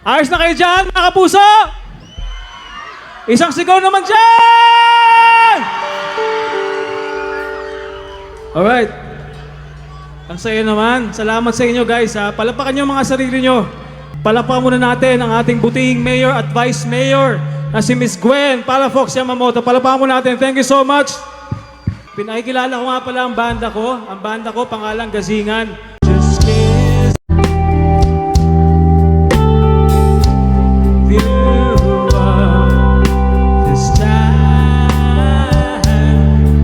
Ayos na kayo dyan, mga kapuso? Isang sigaw naman dyan! Alright. Ang saya naman. Salamat sa inyo guys. Palapakan nyo mga sarili nyo. Palapakan muna natin ang ating buting mayor at vice mayor na si Miss Gwen Palafox Yamamoto. Palapakan muna natin. Thank you so much. Pinakikilala ko nga pala ang banda ko. Ang banda ko, pangalang Gazingan. Just kiss you this time,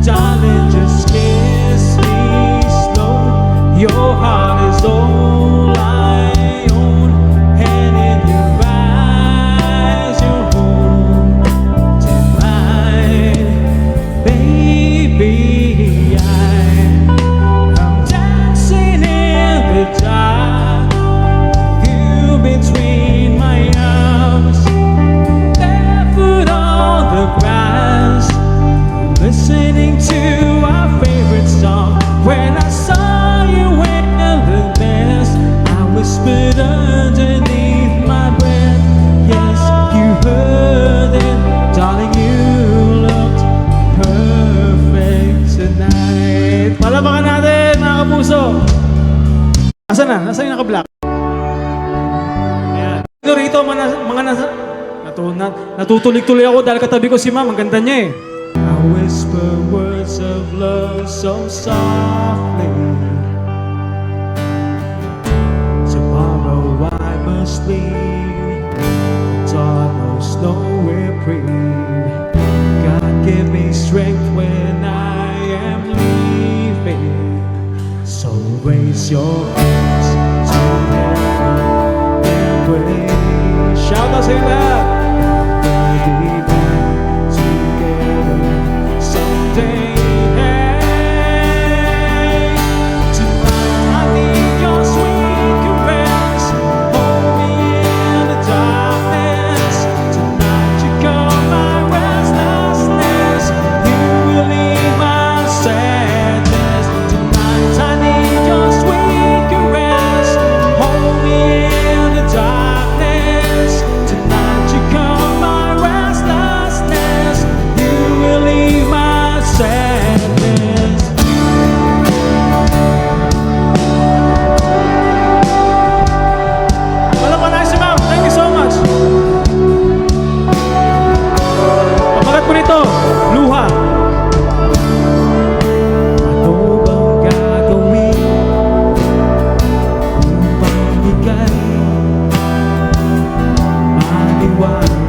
darling. Just kiss me slow. Your heart is all I own, and in your eyes you're holding mine, baby. I'm dancing in the dark, you between my arms, barefoot on the grass, listening to our favorite song. When I saw you in the mist, I whispered underneath my breath, yes, you heard it, darling, you looked perfect tonight. Palapakan natin, mga kapuso. Nasaan na? Nasaan yung naka-black? Ayan. Dito rito, natutulig-tuloy ako dahil katabi ko si ma'am. Ang ganda niya eh. I whisper words of love so softly. Tomorrow I must leave. Dawn knows no reprieve. God give me strength when I am leaving. So raise your hands to heaven and pray. Shout out say that. We'll be back together someday. Hey, tonight I need your sweet caress. Hold me in the darkness. Tonight you calm my restlessness. You relieve my sadness. Tonight I need your sweet caress. Hold me in the darkness. Tonight you calm my restlessness. You relieve my sadness. Wala pa na si ma'am. Thank you so much. Pamagat po nito, luha. Ano bang gagawin upang ika'y maniwala?